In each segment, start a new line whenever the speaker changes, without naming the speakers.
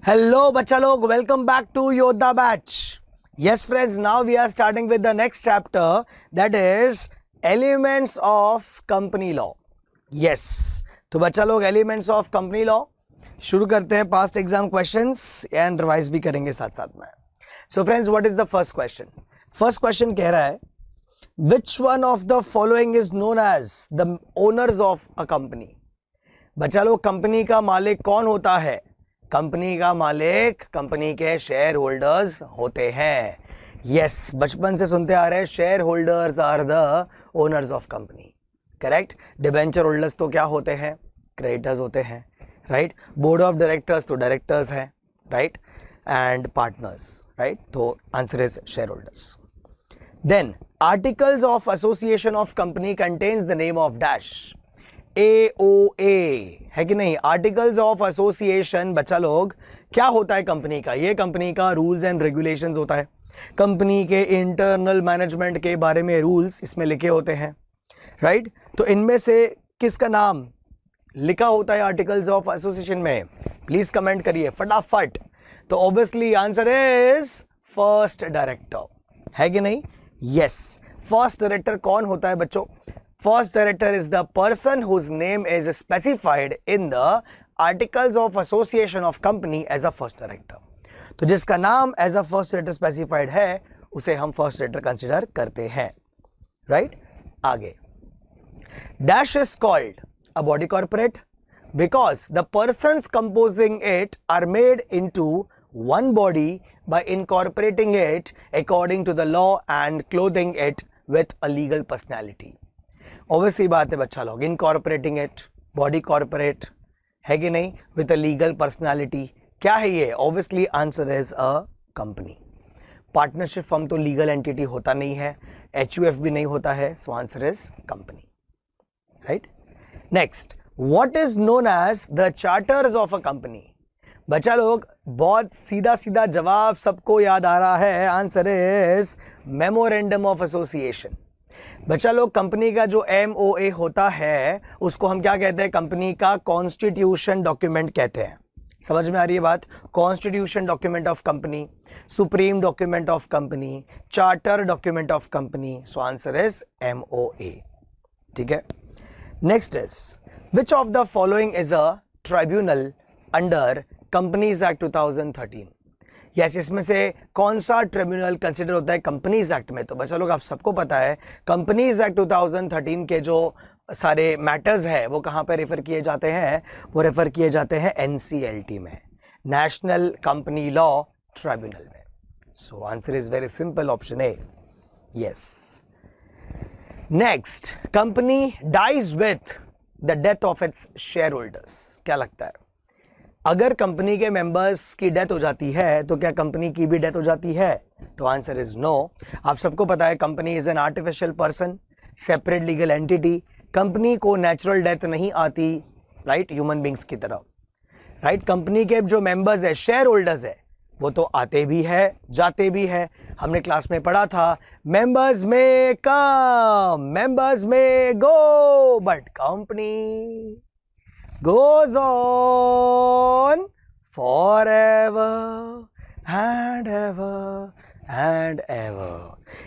Hello, bacha log. Welcome back to Yodha Batch. Yes, friends. Now we are starting with the next chapter, that is elements of company law. Yes. तो बच्चा लोग elements of company law शुरू करते हैं. Past exam questions and revise भी करेंगे साथ साथ में. So friends, what is the first question? First question कह रहा है, which one of the following is known as the owners of a company? बच्चा लोग, कंपनी का मालिक कौन होता है? कंपनी का मालिक कंपनी के शेयर होल्डर्स होते हैं. यस, बचपन से सुनते आ रहे हैं, share holders are the owners of company. Correct. Debenture holders तो क्या होते हैं? क्रेडिटर्स होते हैं. राइट. बोर्ड ऑफ डायरेक्टर्स तो डायरेक्टर्स हैं. राइट. And partners. राइट. तो answer is share holders. Then articles of association of company contains the name of dash. AOA है कि नहीं? आर्टिकल्स ऑफ एसोसिएशन बच्चा लोग क्या होता है कंपनी का? ये कंपनी का रूल्स एंड रेगुलेशंस होता है. कंपनी के इंटरनल मैनेजमेंट के बारे में रूल्स इसमें लिखे होते हैं. राइट. तो इनमें से किसका नाम लिखा होता है आर्टिकल्स ऑफ एसोसिएशन में? प्लीज कमेंट करिए फटाफट. तो obviously answer is first director. है कि नहीं? यस. फर्स्ट डायरेक्टर कौन होता है बच्चों? First director is the person whose name is specified in the articles of association of company as a first director. तो जिसका नाम as a first director specified है उसे हम first director consider करते हैं. Right? आगे. Dash is called a body corporate because the persons composing it are made into one body by incorporating it according to the law and clothing it with a legal personality. Obviously बात है बच्चा लोग, incorporating it, body corporate है कि नहीं, with a legal personality. क्या है ये? Obviously answer is a company. Partnership firm तो लीगल एंटिटी होता नहीं है, HUF भी नहीं होता है, so answer is company. Right. Next, what is known as the charters of a company? बच्चा लोग, बहुत सीधा सीधा जवाब सबको याद आ रहा है. Answer is memorandum of association. बच्चा लोग, कंपनी का जो MOA होता है उसको हम क्या कहते हैं? कंपनी का कॉन्स्टिट्यूशन डॉक्यूमेंट कहते हैं. समझ में आ रही है बात? Constitution document of company, supreme document of company, charter document of company. So answer is MOA. ठीक है. Next is, which of the following is a tribunal under companies act 2013? Yes, इसमें से कौन सा ट्रिब्यूनल कंसिडर होता है companies act में? तो बच्चा लोग, आप सबको पता है कंपनीज एक्ट 2013 के जो सारे मैटर्स है वो कहाँ पे रेफर किए जाते हैं? वो रेफर किए जाते हैं NCLT में, नेशनल कंपनी लॉ ट्रिब्यूनल में. So answer is very simple, option A. Yes. Next, company dies with the death of its share holders. क्या लगता है? अगर कंपनी के मेंबर्स की डेथ हो जाती है तो क्या कंपनी की भी डेथ हो जाती है? तो आंसर इज नो. आप सबको पता है company is an artificial person, separate legal entity. Company को नेचुरल डेथ नहीं आती, राइट, ह्यूमन बींग्स की तरह. राइट. कंपनी के जो मेंबर्स है, शेयर होल्डर्स है, वो तो आते भी है जाते भी है. हमने क्लास में पढ़ा था, मेंबर्स में कम, मेंबर्स में go, but company goes on forever and ever and ever.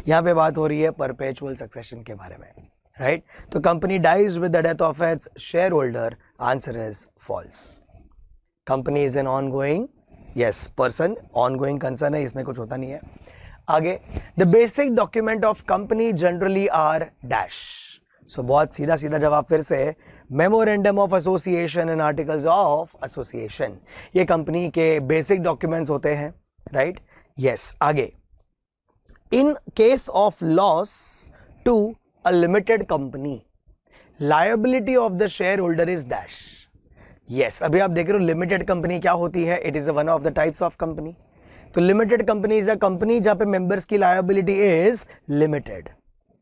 यहाँ पे बात हो रही है परपेचुअल सक्सेशन के बारे में. राइट. तो company dies with the death of its shareholder. Answer is false. Company is an on going, yes, person, on going concern है, इसमें कुछ होता नहीं है. आगे, the basic document of company generally are dash. So बहुत सीधा सीधा जवाब फिर से, memorandum of association and articles of association. ये कंपनी के बेसिक डॉक्यूमेंट्स होते हैं. राइट. यस. आगे, in case of loss to a limited company, liability of the share holder is dash. Yes, अभी आप देख रहे हो लिमिटेड कंपनी क्या होती है? It is one of the types of company. तो limited company is a company जहां पे मेंबर्स की लायबिलिटी इज लिमिटेड.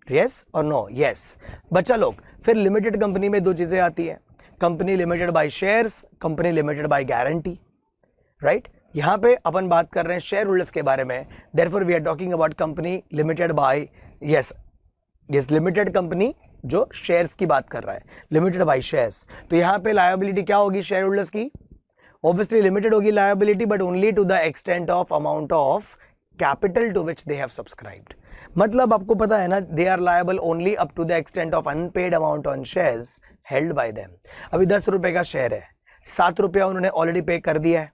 यस और नो? यस. बच्चा लोग, फिर लिमिटेड कंपनी में दो चीजें आती है, company limited by shares, company limited by guarantee. Right. यहां पे अपन बात कर रहे हैं शेयर होल्डर्स के बारे में, therefore we are talking about company limited by, yes, limited company जो शेयर्स की बात कर रहा है, लिमिटेड बाय शेयर्स. तो यहां पे लायबिलिटी क्या होगी शेयर होल्डर्स की? ऑब्वियसली लिमिटेड होगी liability, but only to the extent of amount of capital to which they have subscribed. मतलब आपको पता है ना, they are liable only up to the extent of unpaid amount on shares held by them. अभी 10 रुपए का share है, 7 रुपया उन्होंने ऑलरेडी पे कर दिया है,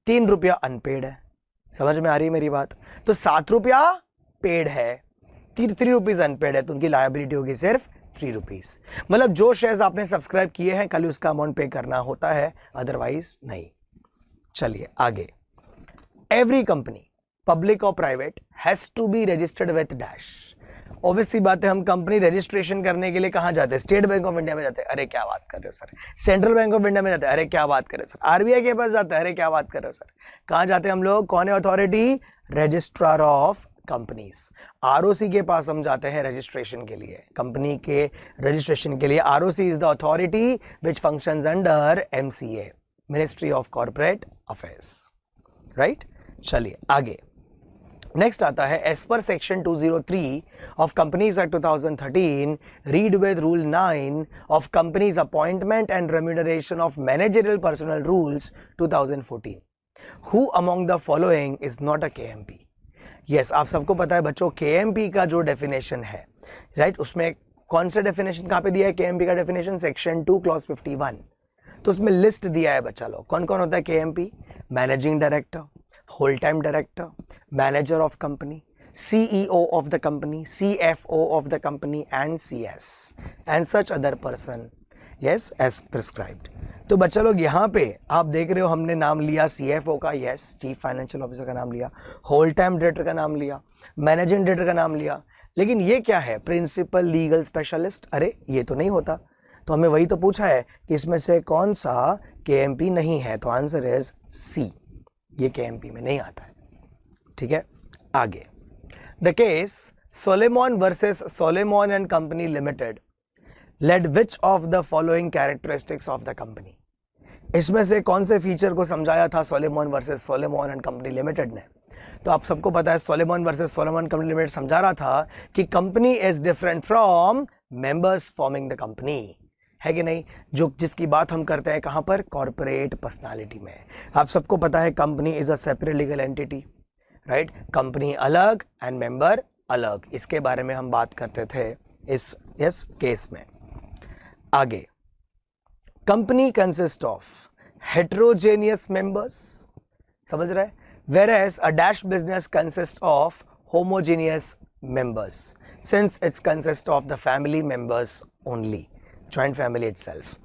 3 रुपया अनपेड है। समझ में आ रही है मेरी बात? तो 7 रुपया पेड है, 3 रुपीज अनपेड है, तो उनकी लायबिलिटी होगी सिर्फ 3 रुपीज। मतलब जो शेयर्स आपने सब्सक्राइब किए हैं कल उसका अमाउंट पे करना होता है, अदरवाइज नहीं। चलिए आगे। एवरी कंपनी पब्लिक और private has to be registered with dash. Obviously बात है, हम कंपनी रजिस्ट्रेशन करने के लिए कहाँ जाते हैं? स्टेट बैंक ऑफ इंडिया में जाते हैं। अरे क्या बात कर रहे हो sir. Central bank of India में जाते हैं। अरे क्या बात कर रहे हो सर। आरबीआई के पास जाते हैं। अरे क्या बात कर रहे हो सर। कहाँ जाते हैं हम लोग? कौन है authority? Registrar of companies. ROC के पास हम जाते हैं रजिस्ट्रेशन के लिए, कंपनी के रजिस्ट्रेशन के लिए। ROC is the authority which functions under MCA, ministry of corporate affairs, right. चलिए आगे। नेक्स्ट आता है, as per section 203 of companies act 2013 read with rule 9 of companies appointment and remuneration of managerial personnel rules 2014, who among the following is not a KMP. Yes, आप सबको पता है बच्चों, KMP का जो डेफिनेशन है, राइट, उसमें कौन सा डेफिनेशन कहाँ पे दिया है? केएमपी का डेफिनेशन सेक्शन 2 क्लॉज 51। तो उसमें लिस्ट दिया है बच्चा लोग, कौन कौन होता है KMP? Managing director, whole time director, manager of company, CEO of the company, CFO of the company and CS and such other person, yes, as prescribed. तो बच्चा लोग यहाँ पे आप देख रहे हो, हमने नाम लिया सीएफओ का, यस, चीफ फाइनेंशियल ऑफिसर का नाम लिया, होल टाइम डायरेक्टर का नाम लिया, मैनेजिंग डायरेक्टर का नाम लिया, लेकिन ये क्या है? Principal legal specialist. अरे ये तो नहीं होता। तो हमें वही तो पूछा है कि इसमें से कौन सा केएमपी नहीं है, तो आंसर इज सी, ये केएमपी में नहीं आता है। ठीक है, आगे। The case Salomon versus Salomon and company limited led which of the following characteristics of the company. इसमें से कौन से फीचर को समझाया था Salomon versus Salomon and company limited ने? तो आप सबको पता है, Salomon versus Salomon company limited समझा रहा था कि company is different from members forming the company, है कि नहीं? जो जिसकी बात हम करते हैं कहाँ पर? कॉर्पोरेट पर्सनालिटी में। आप सबको पता है company is a separate legal entity, right. Company अलग एंड मेंबर अलग, इसके बारे में हम बात करते थे इस केस में। आगे, company consist of heterogeneous members, समझ रहे? whereas a dash business consists of homogeneous members since it consists of the family members only, joint family itself।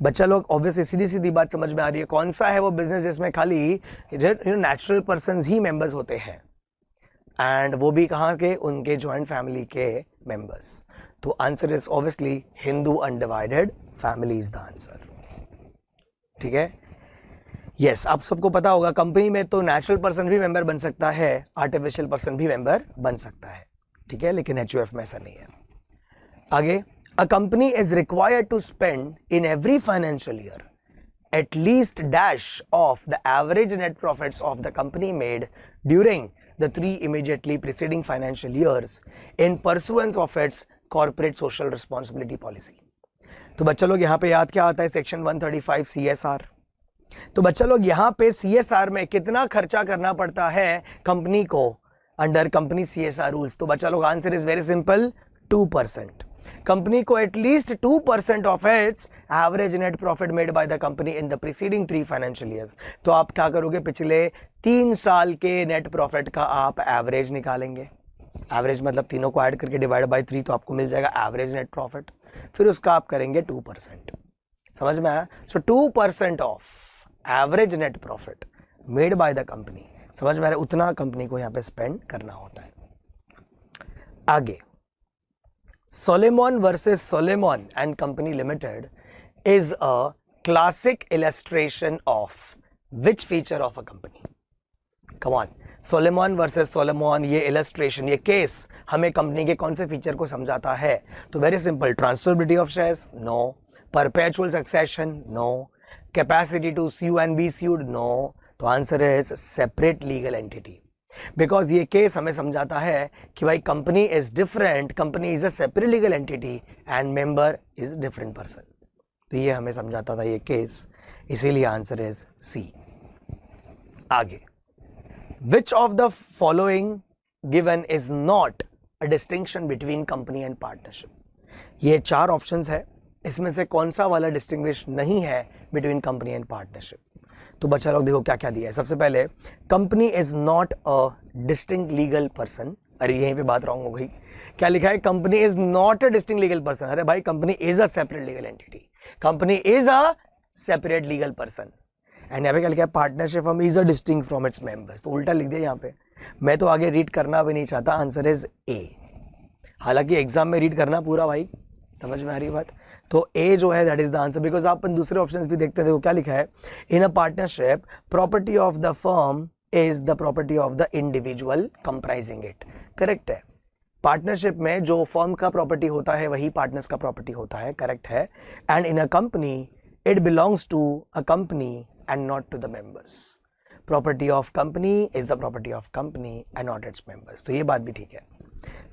बच्चा लोग ऑब्वियसली सीधी सीधी बात समझ में आ रही है, कौन सा है वो बिजनेस जिसमें खाली नेचुरल पर्सन्स ही मेंबर्स होते हैं, एंड वो भी कहाँ के? उनके जॉइंट फैमिली के मेंबर्स। तो answer is obviously Hindu undivided family is the answer. ठीक है, यस, आप सबको पता होगा कंपनी में तो नेचुरल पर्सन भी मेंबर बन सकता है, आर्टिफिशियल पर्सन भी मेंबर बन सकता है, ठीक है, लेकिन एचयूएफ में ऐसा नहीं है। आगे, a company is required to spend in every financial year at least dash of the average net profits of the company made during the 3 immediately preceding financial years in pursuance of its corporate social responsibility policy। तो बच्चा लोग यहाँ पे याद क्या आता है? Section 135 CSR। तो बच्चा लोग यहाँ पे CSR में कितना खर्चा करना पड़ता है कंपनी को अंडर कंपनी CSR रूल्स? तो बच्चा लोग answer is very simple, 2%। Company को at least 2% of its average net profit made by the company in the preceding 3 financial years. तो आप क्या करोगे? पिछले 3 साल के नेट प्रॉफिट का आप एवरेज निकालेंगे। एवरेज मतलब तीनों को ऐड करके डिवाइड बाय 3, तो आपको मिल जाएगा एवरेज नेट प्रॉफिट। फिर उसका आप करेंगे 2%। समझ में आया? सो 2% of average net profit made by the company, समझ में आ रहा है? उतना कंपनी को यहाँ पे स्पेंड करना होता है। आगे, Solomon versus Solomon and Company Limited is a classic illustration of which feature of a company? Come on, Solomon versus Solomon, ये illustration, ये case हमें कंपनी के कौन से फीचर को समझाता है? तो very simple, transferability of shares, no. Perpetual succession, no. Capacity to sue and be sued, no. तो answer is separate legal entity. Because ये केस हमें समझाता है कि भाई company is different, company is a separate legal entity and member is different person. तो ये हमें समझाता था ये केस इसीलिए आंसर इज सी। आगे, which of the following given is not a distinction between company and partnership. ये 4 options है, इसमें से कौन सा वाला डिस्टिंग्विश नहीं है बिटवीन कंपनी एंड पार्टनरशिप। तो बच्चा लोग देखो क्या क्या दिया है। सबसे पहले, company is not a distinct legal person. अरे यहीं पे बात रॉन्ग हो गई, क्या लिखा है? Company is not a distinct legal person. अरे भाई, company is a separate legal entity, company is a separate legal person. And यहाँ पे क्या लिखा है? Partnership firm is a distinct from its members. तो उल्टा लिख दिया यहाँ पे, मैं तो आगे रीड करना भी नहीं चाहता, आंसर इज ए। हालांकि एग्जाम में रीड करना पूरा भाई, समझ में आ रही बात? तो ए जो है that is the answer, because आप दूसरे ऑप्शंस भी देखते थे, वो क्या लिखा है? In a partnership property of the firm is the property of the individual comprising it. Correct है, पार्टनरशिप में जो फर्म का प्रॉपर्टी होता है वही पार्टनर्स का प्रॉपर्टी होता है, करेक्ट है। And in a company it belongs to a company and not to the members. Property of company is the property of company and not its members. तो ये बात भी ठीक है।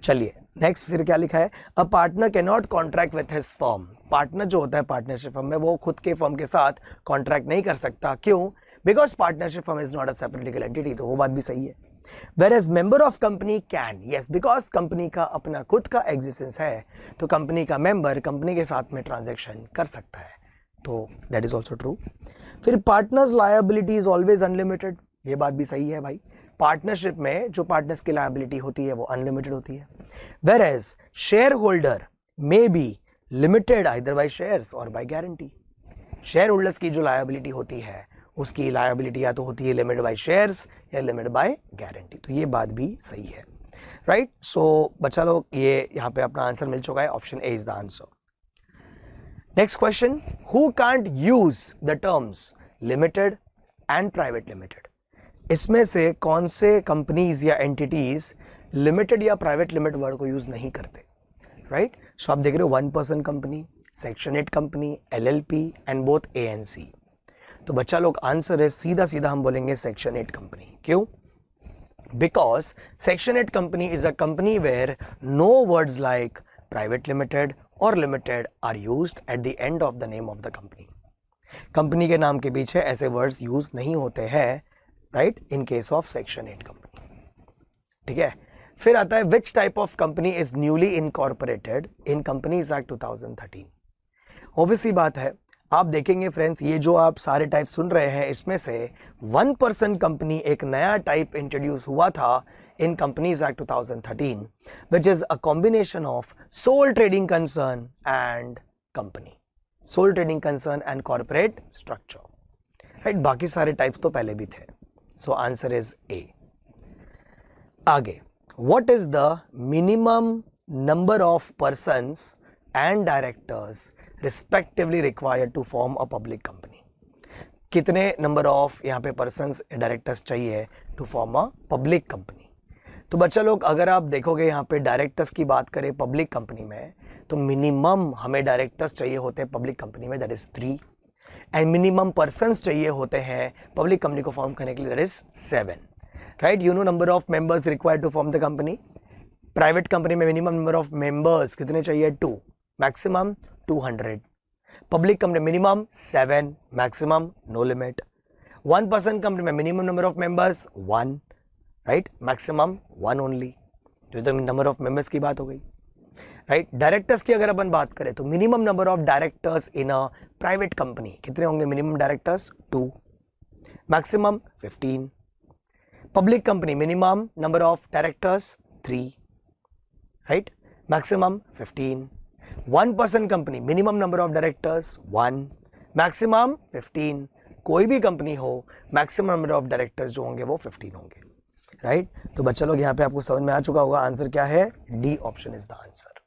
चलिए नेक्स्ट, फिर क्या लिखा है? A partner can not contract with his firm. Partner जो होता है पार्टनरशिप फर्म में, वो खुद के फर्म के साथ कॉन्ट्रैक्ट नहीं कर सकता। क्यों? Because partnership firm is not a separate legal entity. तो वो बात भी सही है। Whereas member of company can, yes, because company का अपना खुद का एग्जिस्टेंस है, तो कंपनी का मेंबर कंपनी के साथ में ट्रांजैक्शन कर सकता है। तो दैट इज ऑल्सो ट्रू। फिर partners liability is always unlimited. ये बात भी सही है भाई, पार्टनरशिप में जो पार्टनर्स की लायबिलिटी होती है वो अनलिमिटेड होती है। Whereas share holder may be limited either by shares और बाय गारंटी। शेयर होल्डर्स की जो लायबिलिटी होती है उसकी लायबिलिटी या तो होती है लिमिटेड बाय शेयर्स या लिमिटेड बाय गारंटी। तो ये बात भी सही है, राइट। सो बच्चा लोग, ये यहाँ पे अपना आंसर मिल चुका है, option A is the answer. Next question, who can't use the terms limited and private limited. इसमें से कौन से कंपनीज या एंटिटीज लिमिटेड या प्राइवेट लिमिटेड वर्ड को यूज नहीं करते, राइट। सो आप देख रहे हो 1 person company, section 8 company, LLP and both ANC। तो बच्चा लोग आंसर है सीधा सीधा हम बोलेंगे सेक्शन 8 कंपनी। क्यों? Because section 8 company is a company where no words like private limited और limited are used at the end of the name of the company. Company के नाम के पीछे ऐसे वर्ड्स यूज नहीं होते हैं, right, in case of section 8 company. ठीक है। फिर आता है which type of company is newly incorporated in companies act 2013। Obviously बात है, आप देखेंगे फ्रेंड्स, ये जो आप सारे टाइप सुन रहे हैं इसमें से 1 पर्सन कंपनी एक नया टाइप इंट्रोड्यूस हुआ था in companies act 2013, which is a combination of sole trading concern and company, sole trading concern and corporate structure, right. बाकी सारे टाइप्स तो पहले भी थे। So answer is A. आगे, what is the minimum number of persons and directors respectively required to form a public company. कितने number of यहाँ पे पर्सन्स डायरेक्टर्स चाहिए to form a public company? तो बच्चा लोग, अगर आप देखोगे यहाँ पे डायरेक्टर्स की बात करें पब्लिक कंपनी में, तो मिनिमम हमें डायरेक्टर्स चाहिए होते हैं पब्लिक कंपनी में, that is 3, and minimum persons चाहिए होते हैं पब्लिक कंपनी को फॉर्म करने के लिए, that is 7, right. You know number of members required to form the company. Private company में मिनिमम नंबर ऑफ मेंबर्स कितने चाहिए? 2, maximum 200। Public company minimum 7, maximum no limit. 1 person company में minimum number of members 1, right, maximum 1 only. तो number of members की बात हो गई, right. Directors की अगर अपन बात करें तो minimum number of directors in a private company कितने होंगे? Minimum directors 2, maximum 15। Public company minimum number of directors 3, right, maximum 15। 1 person company minimum number of directors 1, maximum 15। कोई भी कंपनी हो, मैक्सिमम नंबर ऑफ डायरेक्टर्स जो होंगे वो 15 होंगे, right. तो बच्चा लोग यहाँ पे आपको समझ में आ चुका होगा, आंसर क्या है? D option is the answer.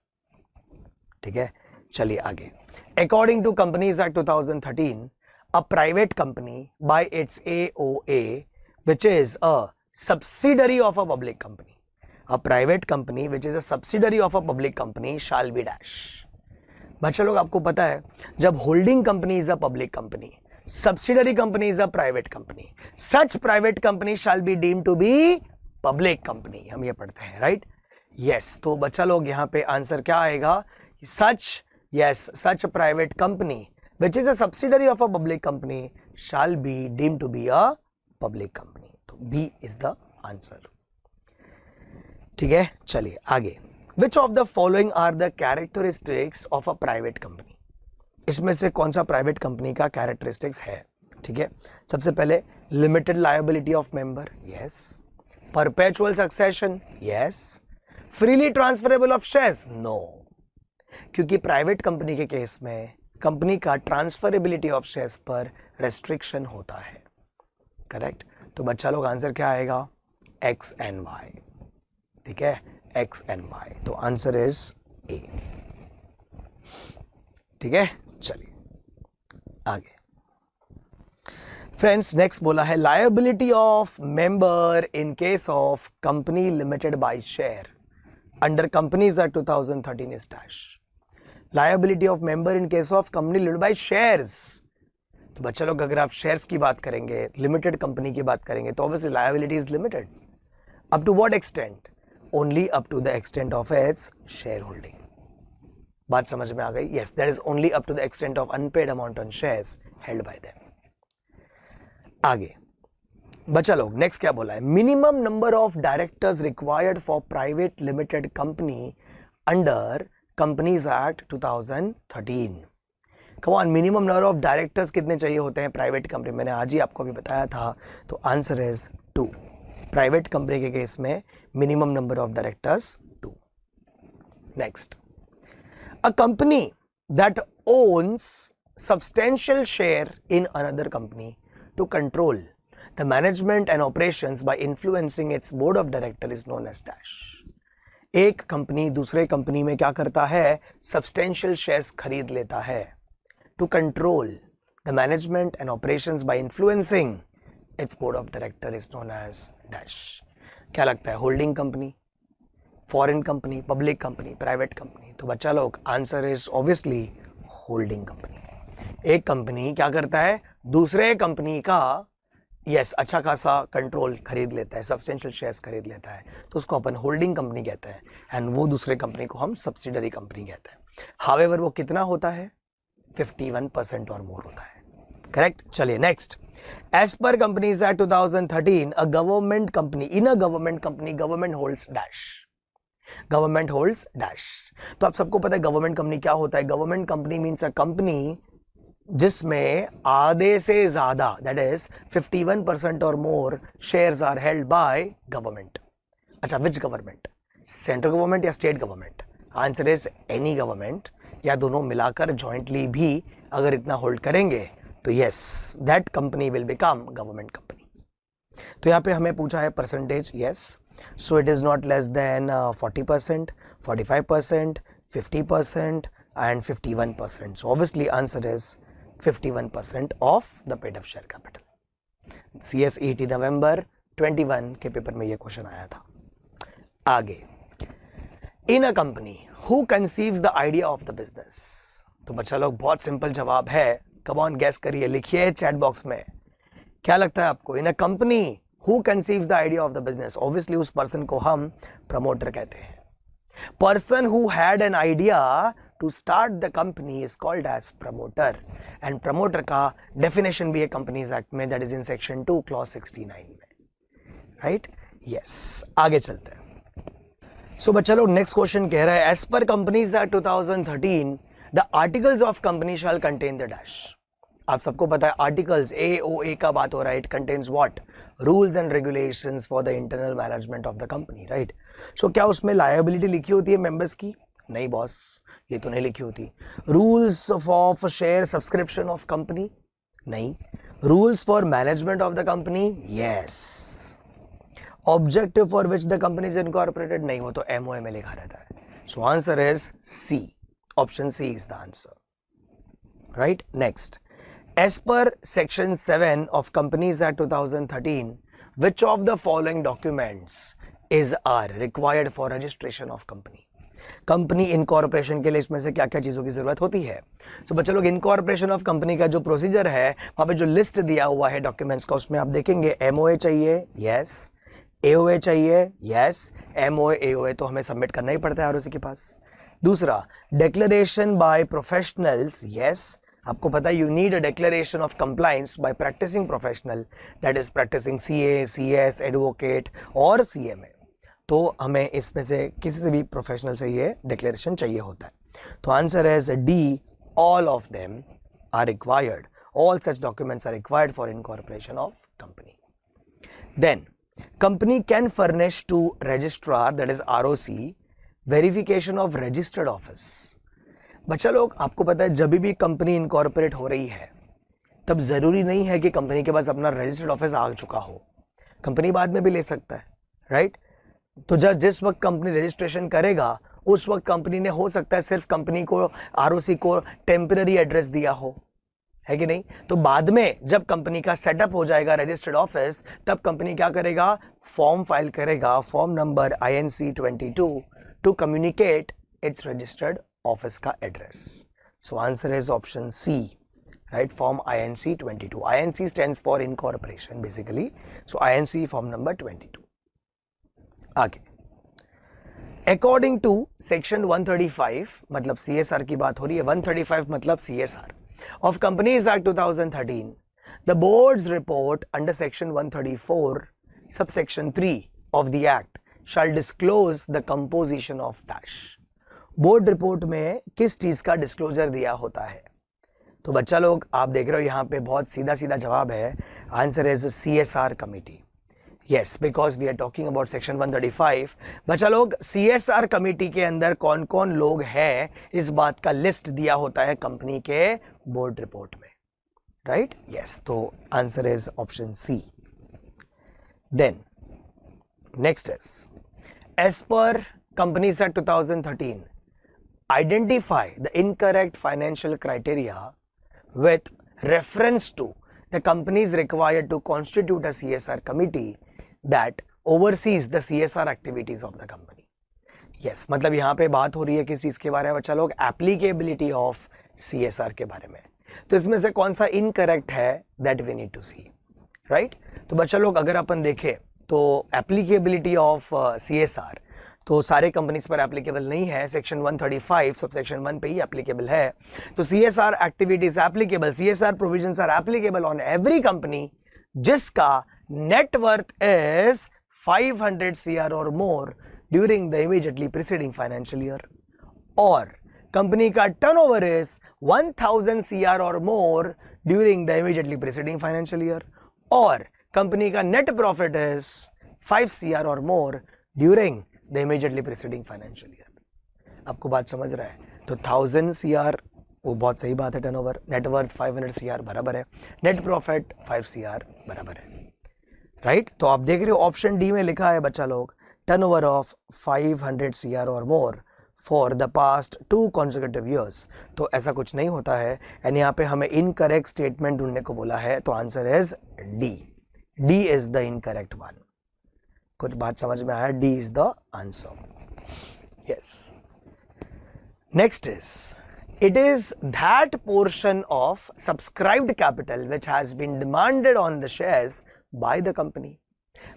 ठीक है, चलिए आगे। According to companies act 2013, a private company by its AOA which is a subsidiary of a public company, a private company which is a subsidiary of a public company shall be dash। बच्चा लोग, आपको पता है, जब holding company is a public company, subsidiary company is a private company, such private company shall be deemed to be public company, हम ये पढ़ते हैं, राइट। यस, तो बच्चा लोग यहाँ पे आंसर क्या आएगा? Such, yes, such private company which is a subsidiary of a public company shall be deemed to be a public company. तो B is the answer. ठीक है, चलिए आगे. Which of the following are the characteristics of a private company? इसमें से कौन सा private company का कैरेक्टरिस्टिक्स है? ठीक है, सबसे पहले limited liability of member, yes. Perpetual succession, yes. Freely transferable of shares, no. क्योंकि प्राइवेट कंपनी के केस में कंपनी का ट्रांसफरेबिलिटी ऑफ शेयर्स पर रेस्ट्रिक्शन होता है. करेक्ट. तो बच्चा लोग आंसर क्या आएगा? X and Y. ठीक है, एक्स एंड वाई. तो आंसर इज ए. ठीक है, चलिए आगे. फ्रेंड्स, नेक्स्ट बोला है liability of member in case of company limited by share under companies act 2013 is dash. Liability of member in case of company limited by shares. तो बच्चा लोग अगर आप शेयर्स की बात करेंगे, लिमिटेड कंपनी की बात करेंगे, तो obviously liability is limited. Up to what extent? Only up to the extent of its shareholding. बात समझ में आ गई? Yes, that is only up to the extent of unpaid amount on shares held by them. आगे बच्चा लोग next क्या बोला है? Minimum number of directors required for private limited company under companies act 2013. Come on, minimum number of directors कितने चाहिए होते हैं प्राइवेट कंपनी? मैंने आज ही आपको अभी बताया था. तो आंसर इज 2. प्राइवेट कंपनी के केस में minimum number of directors 2. Next, a company that owns substantial share in another company to control the management and operations by influencing its board of director is known as dash. एक company दूसरे company में क्या करता है? substantial shares खरीद लेता है. to control the management and operations by influencing its board of director is known as dash. क्या लगता है? Holding company, foreign company, public company, private company? तो बच्चा लोग answer is obviously holding company. एक कंपनी क्या करता है? दूसरे कंपनी का यस अच्छा खासा कंट्रोल खरीद लेता है, सब्सटेंशियल शेयर्स खरीद लेता है, तो उसको अपन होल्डिंग कंपनी कहते हैं. एंड वो दूसरे कंपनी को हम सब्सिडरी कंपनी कहते हैं. हावेवर वो कितना होता है? 51% और मोर होता है. करेक्ट. चलिए next. As per companies act 2013 a government company in a government company government holds dash. Government holds dash. तो आप सबको पता है गवर्नमेंट कंपनी क्या होता है? Government company means a company जिसमें आधे से ज्यादा दैट इज 51% और more shares are held by government. अच्छा, विच गवर्नमेंट? सेंट्रल गवर्नमेंट या state government? Answer is any government, या दोनों मिलाकर जॉइंटली भी अगर इतना होल्ड करेंगे तो yes that company will become government company. तो यहां पे हमें पूछा है percentage. Yes, so it is not less than 40%, 45%, 50% and 51%. So obviously answer is 51% of the paid up share capital. CSET नवंबर 21 के पेपर में ये क्वेश्चन आया था. आगे, in a company who conceives the idea of the business. तो बच्चा लोग बहुत सिंपल जवाब है. कम ऑन, गैस करिए, लिखिए चैट बॉक्स में. क्या लगता है आपको? In a company who conceives the idea of the business? obviously उस person को हम promoter कहते हैं. person who had an idea to start the company is called as promoter. and promoter का definition भी है Companies Act में, that is in section 2 clause 69 में. right? yes. आगे चलते हैं. so बच्चा लोग next question कह रहा है as per Companies Act 2013 the articles of company shall contain the dash. आप सबको पता है आर्टिकल्स AOA का बात हो रहा है. It contains what? Rules and regulations for the internal management of the company. Right. So क्या उसमें लायबिलिटी लिखी होती है मेंबर्स की? नहीं बॉस, ये तो नहीं लिखी होती. Rules of share subscription of company? नहीं. Rules for management of the company? Yes. Objective for which the company is incorporated? नहीं, वो तो MOA में लिखा रहता है. So answer is C. Option C is the answer. Right. Next. As per section 7 of Companies Act 2013, which of the following documents are required for registration of company? Company incorporation के लिए इसमें से क्या क्या चीज़ों की ज़रूरत होती है? तो बच्चे लोग इनकॉर्पोरेशन ऑफ कंपनी का जो प्रोसीजर है वहाँ पे जो लिस्ट दिया हुआ है डॉक्यूमेंट्स का, उसमें आप देखेंगे MOA चाहिए, यस. AOA चाहिए, यस. MOA AOA तो हमें सबमिट करना ही पड़ता है ROC के पास. दूसरा, डिक्लेरेशन बाय प्रोफेशनल्स, यस. आपको पता है you need a declaration of compliance by practising professional, that is practising CA, CS, advocate और सीएमए। तो हमें इसमें से किसी से भी प्रोफेशनल से ये डिक्लेरेशन चाहिए होता है। तो answer is D, all of them are required, all such documents are required for incorporation of company. Then company can furnish to registrar, that is ROC, verification of registered office. बच्चा लोग आपको पता है जब भी कंपनी इनकॉर्पोरेट हो रही है तब जरूरी नहीं है कि कंपनी के पास अपना रजिस्टर्ड ऑफिस आ चुका हो, कंपनी बाद में भी ले सकता है, राइट? तो जब जिस वक्त कंपनी रजिस्ट्रेशन करेगा उस वक्त कंपनी ने हो सकता है सिर्फ कंपनी को ROC को टेम्पररी एड्रेस दिया हो, है कि नहीं? तो बाद में जब कंपनी का सेटअप हो जाएगा रजिस्टर्ड ऑफिस, तब कंपनी क्या करेगा, फॉर्म फाइल करेगा, form number INC 22 to communicate its registered office का address. So answer is option C, right? Form INC 22, INC stands for incorporation basically, so INC form number 22। आगे, according to section 135, मतलब CSR की बात हो रही है, 135 मतलब CSR of Companies Act 2013, the board's report under section 134 subsection 3 of the act shall disclose the composition of dash. Board report में किस चीज का डिस्क्लोजर दिया होता है? तो बच्चा लोग आप देख रहे हो यहाँ पे बहुत सीधा सीधा जवाब है, answer is CSR committee. Yes, because we are talking about section 135। बच्चा लोग CSR कमेटी के अंदर कौन कौन लोग हैं इस बात का लिस्ट दिया होता है कंपनी के बोर्ड रिपोर्ट में, राइट? यस, तो answer is option C. Then next is, as per companies act 2013, identify the incorrect financial criteria with reference to the companies required to constitute a CSR committee that oversees the CSR activities of the company. Yes, मतलब यहाँ पे बात हो रही है किस चीज़ के बारे में बच्चा लोग, एप्लीकेबिलिटी ऑफ CSR के बारे में। तो इसमें से कौन सा इनकरेक्ट है, that we need to see, right? तो बच्चा लोग अगर अपन देखें तो एप्लीकेबिलिटी ऑफ CSR तो सारे कंपनीज पर एप्लीकेबल नहीं है, सेक्शन 135 सब सेक्शन 1 पे ही एप्लीकेबल है। तो CSR activities applicable, CSR provisions are applicable on every company जिसका नेट वर्थ इज 500 CR और more during the immediately preceding financial year, और कंपनी का टर्नओवर इज 1000 CR और more during the immediately preceding financial year, और company का net profit is 5 CR और more during the immediately preceding financial year. आपको बात समझ रहा है? तो 1000 CR वो बहुत सही बात है, टर्नओवर, नेटवर्थ 500 CR बराबर है, नेट प्रॉफिट 5 CR बराबर है, राइट? तो आप देख रहे हो ऑप्शन डी में लिखा है बच्चा लोग, टर्नओवर ऑफ 500 CR और more for the past 2 consecutive years। तो ऐसा कुछ नहीं होता है, एंड यहाँ पे हमें इनकरेक्ट स्टेटमेंट ढूंढने को बोला है, तो answer is D, D is the incorrect one. कुछ बात समझ में आया? D is the answer. Yes, next is, it is that portion of subscribed capital which has been demanded on the shares by the company.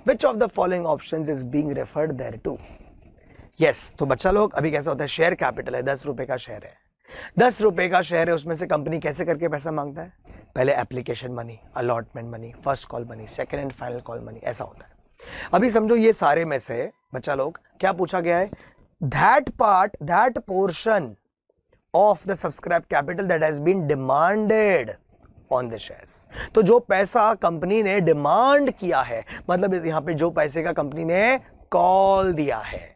Which of the following options is being referred thereto? Yes, तो बच्चा लोग अभी कैसा होता है, share capital है, 10 रुपए का शेयर है, 10 रुपए का शेयर है, उसमें से कंपनी कैसे करके पैसा मांगता है? पहले application money, allotment money, first call money, second and final call money, ऐसा होता है। अभी समझो ये सारे में से बच्चा लोग क्या पूछा गया है, that part, that portion of the subscribed capital that has been demanded on the shares। तो जो पैसा कंपनी ने डिमांड किया है, मतलब यहाँ पे जो पैसे का कंपनी ने कॉल दिया है,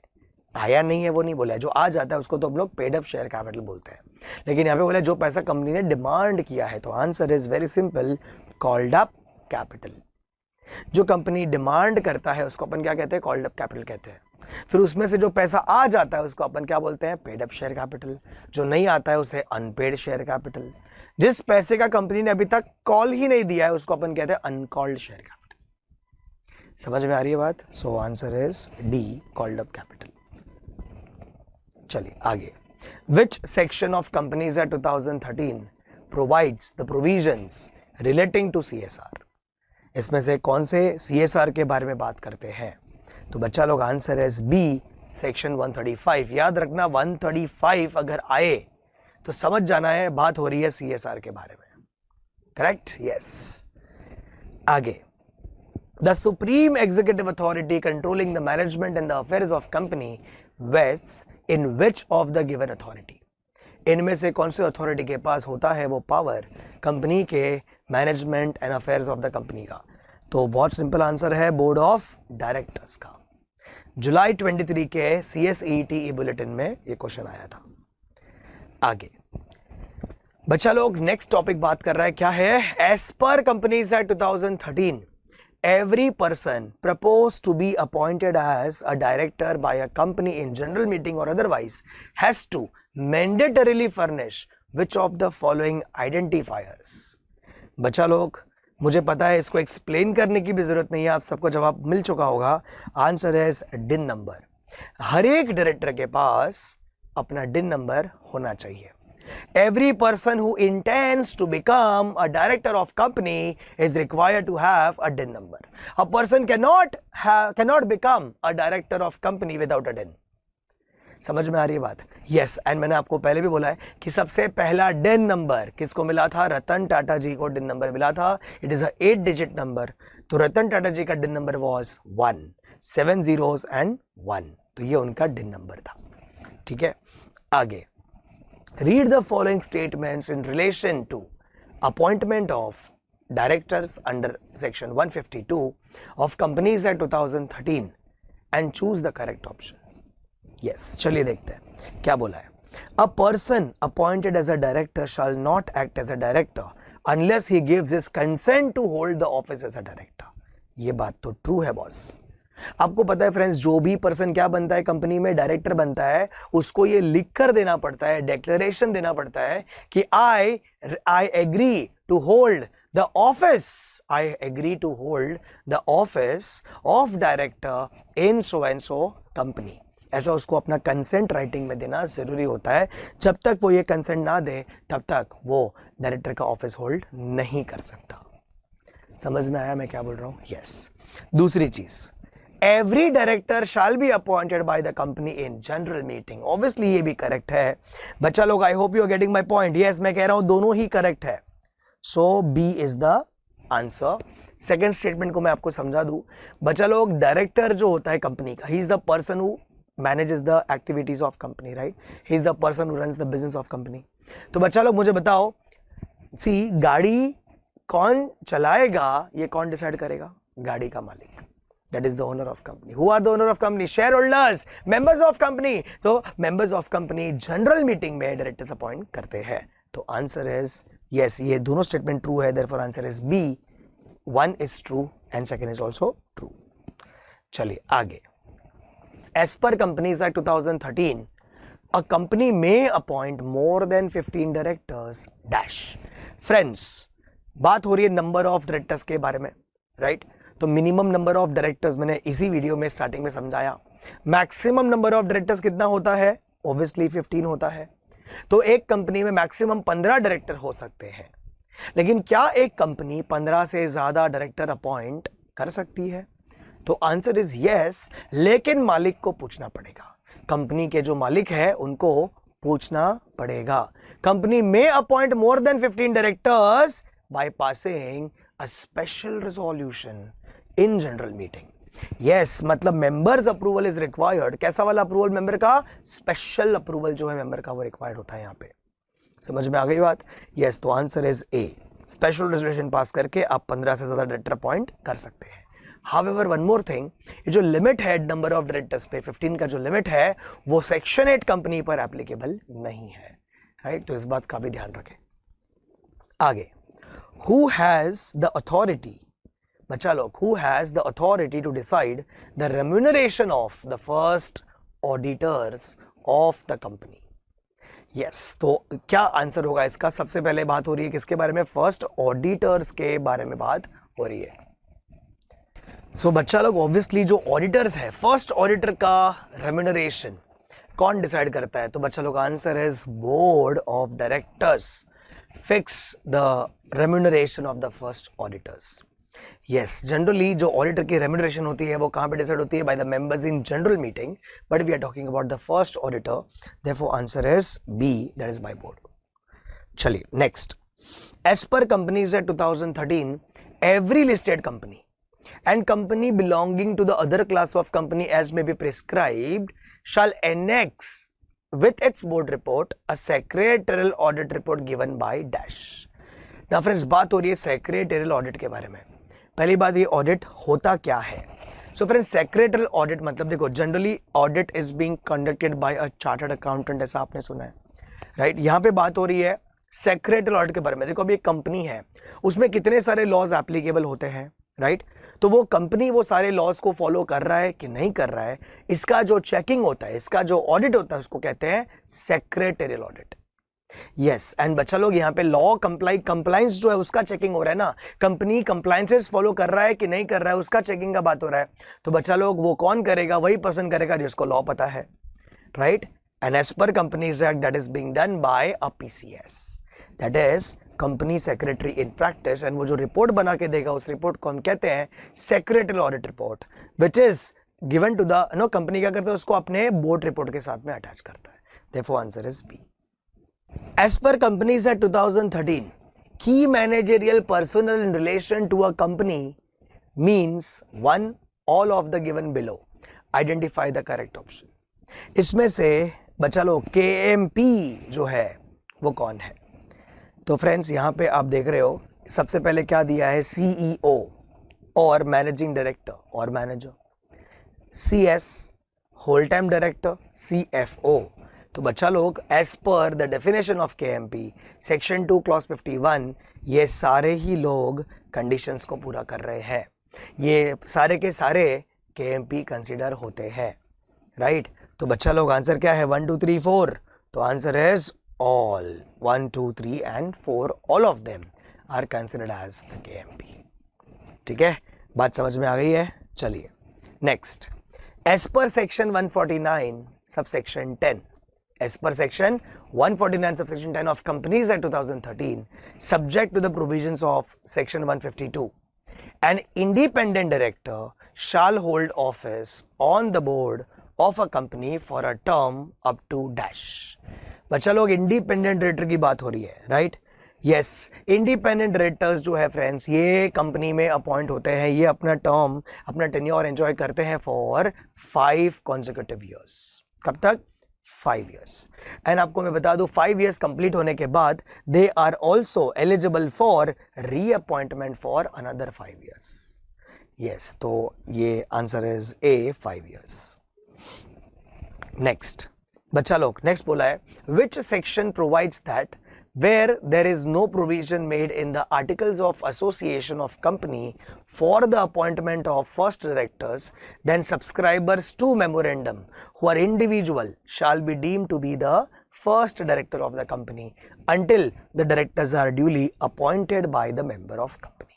आया नहीं है वो नहीं बोला है, जो आ जाता है उसको तो हम लोग पेड अप शेयर कैपिटल बोलते हैं, लेकिन यहाँ पे बोला जो पैसा कंपनी ने डिमांड किया है, तो answer is very simple, called up capital. जो कंपनी डिमांड करता है उसको अपन क्या कहते हैं, कॉल्ड अप कैपिटल कहते हैं। फिर उसमें से जो पैसा आ जाता है उसको अपन क्या बोलते हैं, पेड अप शेयर कैपिटल। जो नहीं आता है उसे अनपेड शेयर कैपिटल। जिस पैसे का कंपनी ने अभी तक कॉल ही नहीं दिया है उसको अपन कहते हैं अनकॉल्ड शेयर कैपिटल। समझ में आ रही है बात? So answer is D, called up capital. चलिए आगे, which section of companies act 2013 provides the provisions relating to CSR? इसमें से कौन से CSR के बारे में बात करते हैं? तो बच्चा लोग आंसर है बी, सेक्शन 135। याद रखना 135 अगर आए तो समझ जाना है बात हो रही है CSR के बारे में, करेक्ट? यस। आगे, the supreme executive authority controlling the management and the affairs of company vest in which of the given authority? इनमें से कौन सी अथॉरिटी के पास होता है वो पावर कंपनी के management and affairs of the company का? तो बहुत सिंपल आंसर है बोर्ड ऑफ डायरेक्टर्स का। जुलाई 23 के CSET बुलेटिन में ये क्वेश्चन आया था। आगे बच्चा लोग नेक्स्ट टॉपिक बात कर रहा है, क्या है? As per companies act 2013 every person proposed to be appointed as a director by a company in general meeting or otherwise has to mandatorily furnish which of the following identifiers? बच्चा लोग मुझे पता है इसको एक्सप्लेन करने की भी जरूरत नहीं है, आप सबको जवाब मिल चुका होगा। आंसर है डिन नंबर। हर एक डायरेक्टर के पास अपना डिन नंबर होना चाहिए। Every person who intends to become a director of company is required to have a DIN number. A person cannot become a director of company without a DIN. समझ में आ रही है बात? Yes, and मैंने आपको पहले भी बोला है कि सबसे पहला DIN नंबर किसको मिला था? रतन टाटा जी को DIN नंबर मिला था। It is a 8 digit number. तो रतन टाटा जी का DIN number was 1, 7 zeros and 1। तो ये उनका DIN नंबर था। ठीक है, आगे read the following statements in relation to appointment of directors under section 152 of Companies Act 2013 and choose the correct option. Yes, चलिए देखते हैं क्या बोला है। A person appointed as a director shall not act as a director unless he gives his consent to hold the office as a director. ये बात तो true है बॉस। आपको पता है फ्रेंड्स, जो भी पर्सन क्या बनता है कंपनी में, डायरेक्टर बनता है, उसको ये लिख कर देना पड़ता है, डिक्लेरेशन देना पड़ता है कि I agree to hold the office, I agree to hold the office of director in so and so company. ऐसा उसको अपना कंसेंट राइटिंग में देना जरूरी होता है। जब तक वो ये कंसेंट ना दे तब तक वो डायरेक्टर का ऑफिस होल्ड नहीं कर सकता। समझ में आया मैं क्या बोल रहा हूं? यस। दूसरी चीज, Every director shall be appointed by the company in general meeting. Obviously ये भी करेक्ट है बच्चा लोग। I hope you are getting my point. Yes, मैं कह रहा हूं दोनों ही करेक्ट है। So B is the answer. Second statement को मैं आपको समझा दूं बच्चा लोग, डायरेक्टर जो होता है कंपनी का, he is the person who manages the activities of company, right? He is the person who runs the business of company. तो बच्चा लोग मुझे बताओ, सी गाड़ी कौन चलाएगा ये कौन डिसाइड करेगा? गाड़ी का मालिक। That is the owner of company. Who are the owner of company? Shareholders, members of company. तो members of company general meeting में directors appoint करते हैं। तो answer is yes, ये दोनों statement true है, therefore answer is B. One is true and second is also true. चलिए आगे। As per Companies Act 2013, a company may appoint more than 15 directors dash. Friends, बात हो रही है number of directors के बारे में, right? तो मिनिमम नंबर ऑफ डायरेक्टर्स मैंने इसी वीडियो में स्टार्टिंग में समझाया। मैक्सिमम नंबर ऑफ डायरेक्टर्स कितना होता है? ऑब्वियसली 15 होता है। तो एक कंपनी में मैक्सिमम 15 डायरेक्टर हो सकते हैं। लेकिन क्या एक कंपनी 15 से ज्यादा डायरेक्टर अपॉइंट कर सकती है? तो आंसर इज यस, लेकिन मालिक को पूछना पड़ेगा। कंपनी के जो मालिक है उनको पूछना पड़ेगा। कंपनी में appoint more than 15 directors by passing a special resolution in general meeting. Yes, मतलब मेंबर्स अप्रूवल इज रिक्वायर्ड। कैसा वाला अप्रूवल? मेंबर का स्पेशल अप्रूवल जो है मेंबर का वो रिक्वायर्ड होता है। यहाँ पे समझ में आ गई बात? यस, तो answer is A. Special resolution pass करके आप 15 से ज्यादा डायरेक्टर अपॉइंट कर सकते हैं। हाउएवर वन मोर थिंग, ये जो लिमिट है नंबर ऑफ डायरेक्टर्स पे 15 का जो लिमिट है वो सेक्शन 8 कंपनी पर एप्लीकेबल नहीं है, राइट? तो इस बात का भी ध्यान रखें। आगे, हु हैज द अथॉरिटी, बच्चा लोग, who has the authority to decide the remuneration of the first auditors of the company? Yes, तो क्या आंसर होगा इसका? सबसे पहले बात हो रही है किसके बारे में? फर्स्ट ऑडिटर्स के बारे में बात हो रही है। सो बच्चा लोग, ऑब्वियसली जो ऑडिटर्स है, फर्स्ट ऑडिटर का रेम्यूनरेशन कौन डिसाइड करता है? तो बच्चा लोग answer is board of directors fix the remuneration of the first auditors. Yes, generally जो ऑडिटर की रेम्यूनरेशन होती है वो कहाँ पे डिसाइड होती है? By the members in general meeting, but we are talking about the first auditor, therefore answer is B, that is by board. चलिए next, as per companies act 2013 every listed company and company belonging to the other class of company as may be prescribed shall annex with its board report a secretarial audit report given by dash. Now friends, बात हो रही है secretarial audit के बारे में. पहली बात, ये audit होता क्या है? So friends, secretarial audit मतलब देखो, generally audit is being conducted by a chartered accountant, ऐसा आपने सुना है, राइट? यहाँ पे बात हो रही है सेक्रेटरी ऑडिट के बारे में. देखो अभी एक कंपनी है, उसमें कितने सारे लॉज एप्लीकेबल होते हैं, राइट? तो वो कंपनी वो सारे लॉज को फॉलो कर रहा है कि नहीं कर रहा है, इसका जो चेकिंग होता है, इसका जो ऑडिट होता है, उसको कहते हैं सेक्रेटरियल ऑडिट. यस, एंड बच्चा लोग यहाँ पे लॉ कंप्लायंस जो है उसका चेकिंग हो रहा है ना, कंपनी कंप्लायंसेस फॉलो कर रहा है कि नहीं कर रहा है, उसका चेकिंग का बात हो रहा है. तो बच्चा लोग वो कौन करेगा? वही पर्सन करेगा जिसको लॉ पता है, right? And as per Companies Act, that is being done by a PCS, that is Company Secretary in Practice. and वो जो रिपोर्ट बना के देगा, उस रिपोर्ट को हम कहते हैं Secretarial Audit Report, which is given to the company क्या करता है, उसको अपने बोर्ड रिपोर्ट के साथ में अटैच करता है. Therefore answer is B. As per Companies Act 2013, key managerial personnel in relation to a company means one, all of the given below. Identify the correct option. इसमें से बचा लो KMP जो है वो कौन है? तो फ्रेंड्स यहाँ पे आप देख रहे हो, सबसे पहले क्या दिया है? CEO और मैनेजिंग डायरेक्टर और manager. CS whole time director, CFO. तो बच्चा लोग as per the definition of KMP section 2 clause 51, ये सारे ही लोग कंडीशंस को पूरा कर रहे हैं. ये सारे के सारे KMP कंसिडर होते हैं, राइट? तो बच्चा लोग आंसर क्या है? 1 2 3 4. तो answer is all. 1 2 3 and 4, all of them are considered as the KMP. ठीक है, बात समझ में आ गई है? चलिए next, as per section 149 subsection 10, as per section 149 subsection 10 of companies act 2013, subject to the provisions of section 152, an independent director shall hold office on the board of a company for a term up to dash. बच्चा लोग independent director की बात हो रही है, right? Yes, independent directors जो है friends, ये कंपनी में अपॉइंट होते हैं, ये अपना टर्म, अपना टेन्योर एंजॉय करते हैं फॉर 5 consecutive years. कब तक? 5 years. एंड आपको मैं बता दूं, 5 years कंप्लीट होने के बाद they are also eligible for reappointment for another 5 years. Yes, तो ये answer is A, 5 years. Next बच्चा लोग, नेक्स्ट बोला है which section provides that where there is no provision made in the articles of association of company for the appointment of first directors then subscribers to memorandum who are individual shall be deemed to be the first director of the company until the directors are duly appointed by the member of company.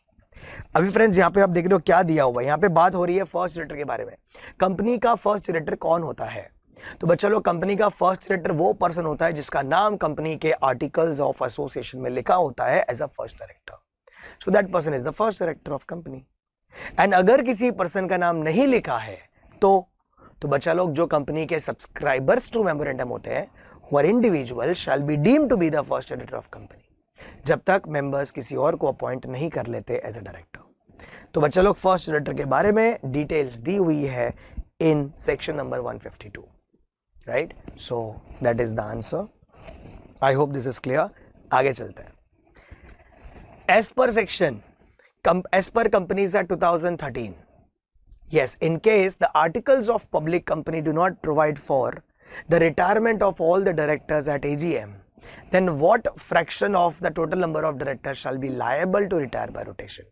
अभी friends यहाँ पे आप देख रहे हो क्या दिया हुआ है, यहाँ पे बात हो रही है फर्स्ट डायरेक्टर के बारे में. कंपनी का फर्स्ट डायरेक्टर कौन होता है? तो बच्चा लोग, कंपनी का फर्स्ट डायरेक्टर वो पर्सन होता है जिसका नाम कंपनी के आर्टिकल्स ऑफ एसोसिएशन में लिखा होता है as a first director. So that person is the first director of company. And अगर किसी पर्सन का नाम नहीं लिखा है तो बच्चा लोग, जो कंपनी के सब्सक्राइबर्स टू मेमोरेंडम होते हैं, who are individual shall be deemed to be the first director of company, जब तक मेंबर्स किसी और को अपॉइंट नहीं कर लेते एज अ डायरेक्टर. तो बच्चा लोग, फर्स्ट डायरेक्टर के बारे में डिटेल्स दी हुई है in section number 152. Right? So that is the answer. I hope this is clear. आगे चलते हैं. As per section, as per Companies Act 2013, yes, in case the articles of public company do not provide for the retirement of all the directors at AGM, then what fraction of the total number of directors shall be liable to retire by rotation?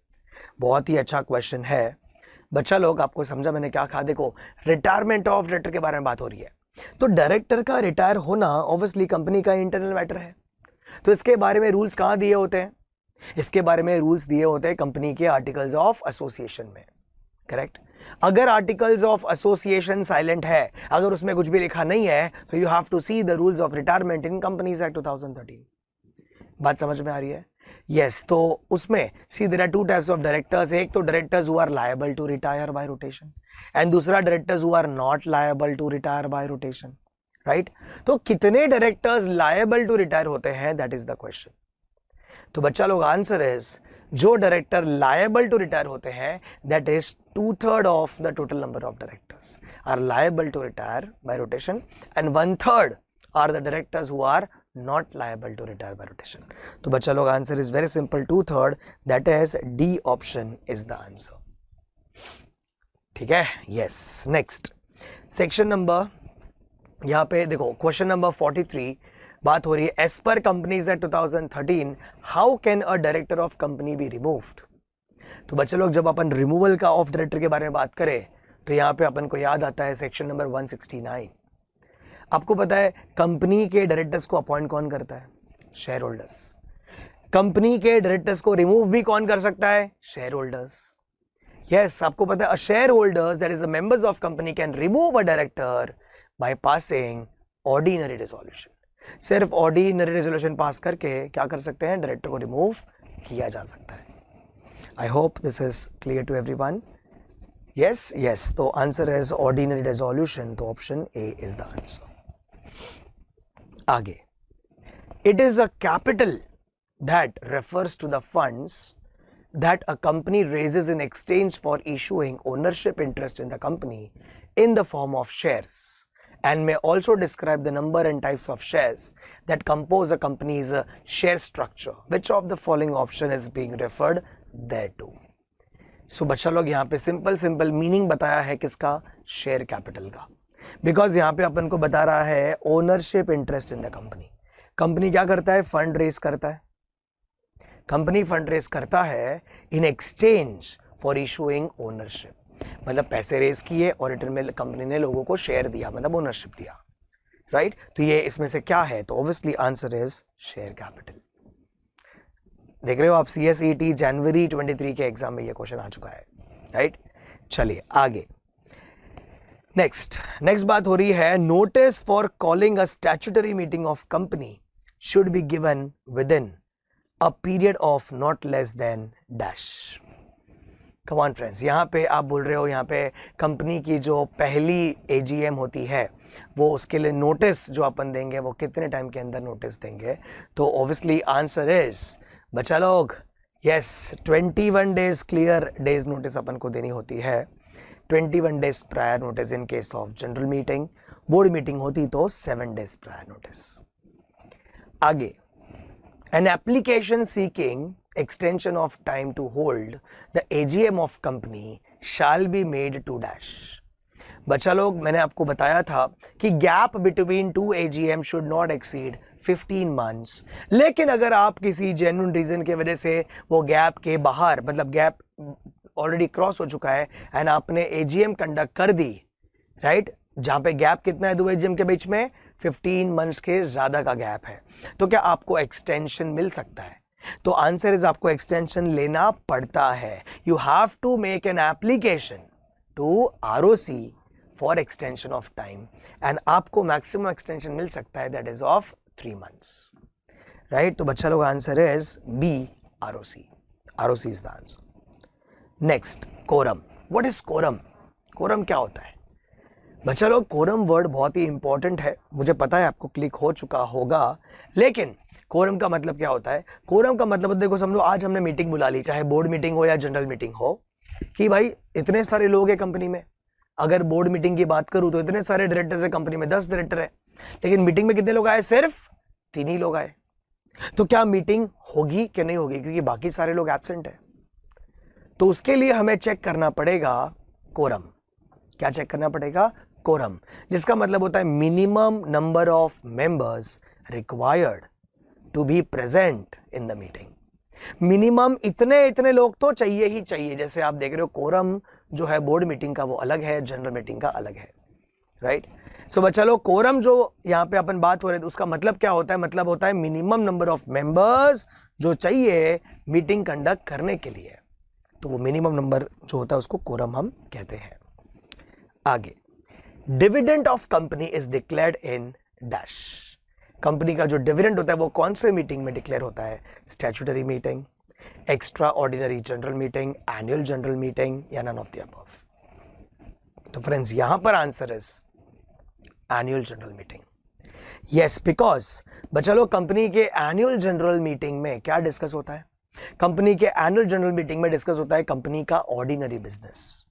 बहुत ही अच्छा question है बच्चा लोग. आपको समझा मैंने क्या कहा? देखो, रिटायरमेंट ऑफ डायरेक्टर के बारे में बात हो रही है, तो डायरेक्टर का रिटायर होना ऑब्वियसली कंपनी का इंटरनल मैटर है. तो इसके बारे में रूल्स कहाँ दिए होते हैं? इसके बारे में रूल्स दिए होते हैं कंपनी के आर्टिकल्स ऑफ एसोसिएशन में, करेक्ट? अगर आर्टिकल्स ऑफ एसोसिएशन साइलेंट है, अगर उसमें कुछ भी लिखा नहीं है, तो you have to see the rules of retirement in companies act 2013. बात समझ में आ रही है? यस, तो उसमें see there are 2 types of directors. एक तो directors who are liable to retire by rotation, and दूसरा directors who are not liable to retire by rotation, right? तो कितने डायरेक्टर्स लायबल टू रिटायर होते हैं, दैट इज द क्वेश्चन. तो बच्चा लोग आंसर इज, जो डायरेक्टर लायबल टू रिटायर होते हैं, that is 2/3 of the total number of directors are liable to retire by rotation and 1/3 are the directors who are not liable to retire by rotation. तो बच्चा लोग answer is very simple, 2/3, that is D option is the answer. ठीक है, yes. Next section number, यहाँ पे देखो question number 43 बात हो रही है, as per companies act 2013 how can a director of company be removed. तो बच्चे लोग जब अपन रिमूवल का ऑफ डायरेक्टर के बारे में बात करें तो यहाँ पे अपन को याद आता है सेक्शन नंबर 169. आपको पता है कंपनी के डायरेक्टर्स को अपॉइंट कौन करता है? Share holders. कंपनी के डायरेक्टर्स को रिमूव भी कौन कर सकता है? Share holders. यस, आपको पता है a share holders that is the members of company can remove a director by passing ordinary resolution. सिर्फ ऑर्डिनरी रेजोल्यूशन पास करके क्या कर सकते हैं? डायरेक्टर को रिमूव किया जा सकता है. I hope this is clear to everyone. Yes yes, तो आंसर इज ऑर्डिनरी रेजोल्यूशन, तो option A is the answer. आगे, it is a capital that refers to the funds that a company raises in exchange for issuing ownership interest in the company in the form of shares, and may also describe the number and types of shares that compose a company's share structure. Which of the following option is being referred thereto? So बच्चा लोग यहाँ पे simple meaning बताया है किसका? Share capital का. Because यहाँ पे अपन को बता रहा है ownership interest in the company. Company क्या करता है? फंड रेज करता है. कंपनी फंड रेज करता है in exchange for issuing ownership, मतलब पैसे रेज किए और रिटर्न में कंपनी ने लोगों को शेयर दिया, मतलब ओनरशिप दिया. राइट? तो ये इसमें से क्या है? तो obviously answer is share capital. देख रहे हो आप, CSET जनवरी 23 के एग्जाम में ये क्वेश्चन आ चुका है. राइट? चलिए आगे. नेक्स्ट बात हो रही है, notice for calling a statutory meeting of company should be given with in a period of not less than dash. Come on friends, यहाँ पे आप बोल रहे हो यहाँ पे कंपनी की जो पहली AGM होती है वो उसके लिए नोटिस जो अपन देंगे वो कितने टाइम के अंदर नोटिस देंगे? तो ऑब्वियसली आंसर इज, बच्चा लोग, yes, 21 days clear days notice अपन को देनी होती है. 21 days prior notice in case of general meeting. Board meeting होती तो 7 डेज प्रायर नोटिस. आगे, an application seeking extension of time to hold the AGM of company shall be made to dash. बच्चा लोग, मैंने आपको बताया था कि gap between 2 AGM should not exceed 15 months. लेकिन अगर आप किसी जेन्युइन रीजन की वजह से वो गैप के बाहर, मतलब गैप ऑलरेडी क्रॉस हो चुका है एंड आपने AGM कंडक्ट कर दी, राइट, जहां पे गैप कितना है 2 AGM के बीच में? 15 months के ज्यादा का गैप है, तो क्या आपको एक्सटेंशन मिल सकता है? तो आंसर इज, आपको एक्सटेंशन लेना पड़ता है. You have to make an application to ROC for extension of time and आपको मैक्सिमम एक्सटेंशन मिल सकता है, that is of 3 months. Right? तो बच्चा लोग answer is B, ROC. ROC is the answer. Next, quorum. What is quorum? Quorum क्या होता है? बच्चा लोग, कोरम वर्ड बहुत ही इंपॉर्टेंट है, मुझे पता है आपको क्लिक हो चुका होगा, लेकिन कोरम का मतलब क्या होता है? कोरम का मतलब देखो, समझो आज हमने मीटिंग बुला ली, चाहे बोर्ड मीटिंग हो या जनरल मीटिंग हो, कि भाई इतने सारे लोग हैं कंपनी में. अगर बोर्ड मीटिंग की बात करूं तो इतने सारे डायरेक्टर्स है कंपनी में, 10 डायरेक्टर है, लेकिन मीटिंग में कितने लोग आए? सिर्फ 3 ही लोग आए. तो क्या मीटिंग होगी कि नहीं होगी? क्योंकि बाकी सारे लोग एब्सेंट है. तो उसके लिए हमें चेक करना पड़ेगा कोरम. क्या चेक करना पड़ेगा? कोरम, जिसका मतलब होता है minimum number of members required to be present in the meeting. Minimum इतने लोग तो चाहिए ही चाहिए. जैसे आप देख रहे हो, कोरम जो है बोर्ड मीटिंग का वो अलग है, जनरल मीटिंग का अलग है. राइट? सो बच्चा लोग, कोरम जो यहाँ पे अपन बात हो रहे थे उसका मतलब क्या होता है? मतलब होता है मिनिमम नंबर ऑफ मेंबर्स जो चाहिए मीटिंग कंडक्ट करने के लिए. तो वो मिनिमम नंबर जो होता है उसको कोरम हम कहते हैं. आगे, dividend of company is declared in dash. Company का जो डिविडेंड होता है वो कौन से मीटिंग में डिक्लेयर होता है? Statutory meeting, extra ordinary general meeting, annual general meeting, या नन ऑफ द अबव. तो फ्रेंड्स, यहां पर answer is annual general meeting. Yes, because बच्चा लोग कंपनी के एनुअल जनरल मीटिंग में क्या डिस्कस होता है? कंपनी के एनुअल जनरल मीटिंग में डिस्कस होता है कंपनी का ऑर्डिनरी बिजनेस।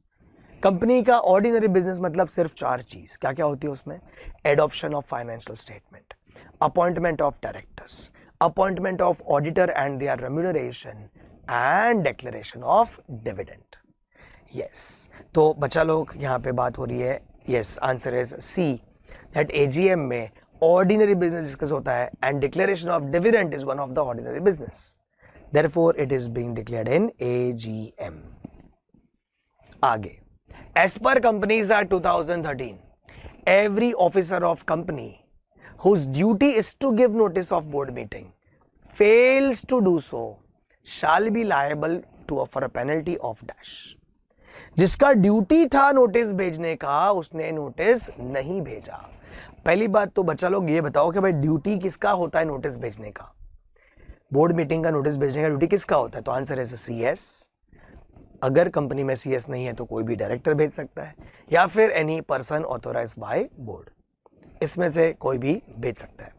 कंपनी का ऑर्डिनरी बिजनेस मतलब सिर्फ 4 चीज। क्या क्या होती है उसमें? Adoption of financial statement, appointment of directors, appointment of auditor and their remuneration and declaration of dividend. Yes, तो बच्चा लोग यहाँ पे बात हो रही है, yes, answer is C, that AGM में ऑर्डिनरी बिजनेस डिस्कस होता है and declaration of dividend is one of the ordinary business, therefore it is being declared in AGM. आगे, as per Companies Act 2013, every officer of company whose duty is to give notice of board meeting fails to do so shall be liable for a penalty of dash। जिसका duty था notice भेजने का, उसने notice नहीं भेजा। पहली बात तो बच्चा लोग ये बताओ कि भाई ड्यूटी किसका होता है नोटिस भेजने का? बोर्ड मीटिंग का नोटिस भेजने का ड्यूटी किसका होता है? तो आंसर है सीएस। अगर कंपनी में सीएस नहीं है तो कोई भी डायरेक्टर भेज सकता है या फिर any person authorised by board, इसमें से कोई भी भेज सकता है।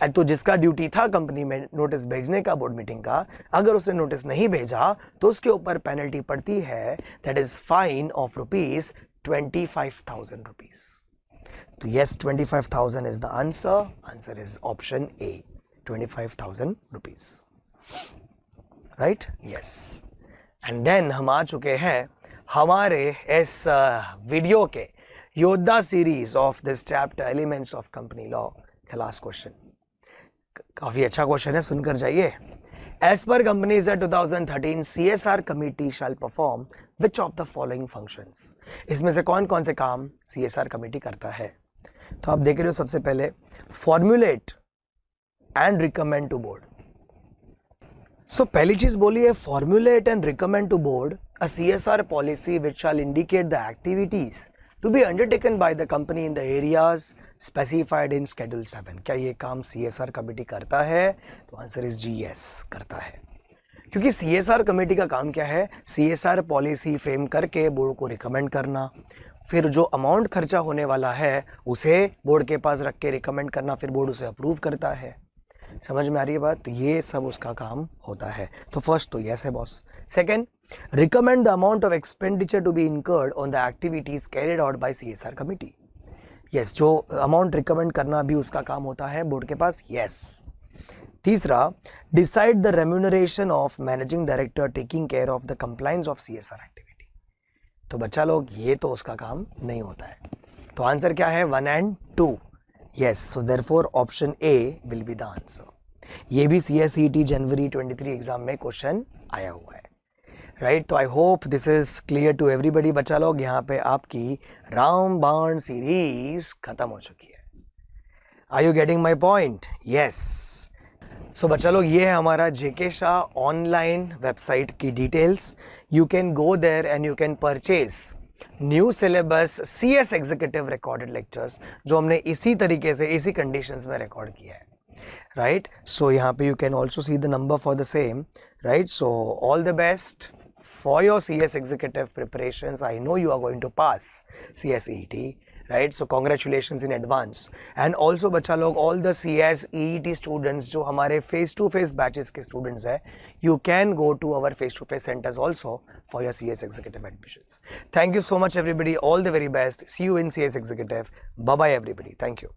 तो जिसका ड्यूटी था कंपनी में नोटिस भेजने का बोर्ड मीटिंग का, अगर उसने नोटिस नहीं भेजा तो उसके ऊपर पेनल्टी पड़ती है, that is fine of ₹25,000 rupees. तो yes, 25,000 is the answer. Answer is option A, 25,000 rupees, right? Yes. And then हम आ चुके हैं हमारे इस वीडियो के योद्धा series of this chapter elements of company law का लास्ट क्वेश्चन। काफी अच्छा क्वेश्चन है, सुनकर जाइए। As per companies act 2013, CSR committee shall perform which of the following functions. इसमें से कौन कौन से काम CSR कमिटी करता है? तो आप देख रहे हो, सबसे पहले formulate and recommend to board. So पहली चीज बोली है formulate and recommend to board a CSR policy which shall indicate the activities to be undertaken by the company in the areas specified in schedule 7। क्या ये काम CSR committee करता है? तो आंसर इज जी, यस, करता है। क्योंकि CSR committee का काम क्या है? CSR पॉलिसी फ्रेम करके बोर्ड को रिकमेंड करना, फिर जो अमाउंट खर्चा होने वाला है उसे बोर्ड के पास रख के रिकमेंड करना, फिर बोर्ड उसे अप्रूव करता है। समझ में आ रही है बात? तो ये सब उसका काम होता है। तो फर्स्ट तो यस है boss. Second, recommend the amount of expenditure to be incurred on the activities carried out by CSR committee. Yes, जो अमाउंट रिकमेंड करना भी उसका काम होता है बोर्ड के पास। यस। तीसरा, decide the remuneration of managing director taking care of the compliance of CSR activity. तो बच्चा लोग ये तो उसका काम नहीं होता है। तो आंसर क्या है? 1 and 2। Yes, so therefore option A will be the answer। ये भी CSET जनवरी 23 एग्जाम में क्वेश्चन आया हुआ है, राइट? तो I hope this is clear to everybody. बच्चा लोग, यहाँ पे आपकी रामबाण सीरीज खत्म हो चुकी है। Are you getting my point? Yes. So बच्चा लोग, ये है हमारा जेके शाह ऑनलाइन वेबसाइट की details. You can go there and you can purchase new syllabus CS executive recorded lectures, जो हमने इसी तरीके से इसी कंडीशंस में रिकॉर्ड किया है, राइट? सो यहाँ पे you can also see the number for the same, right? So all the best for your CS executive preparations. I know you are going to pass CSET, right? So congratulations in advance. And also बच्चा लोग, all the CSET students जो हमारे face to face batches के students हैं, you can go to our face to face centers also for your CS executive admissions. Thank you so much everybody. All the very best. See you in CS executive. Bye bye everybody. Thank you.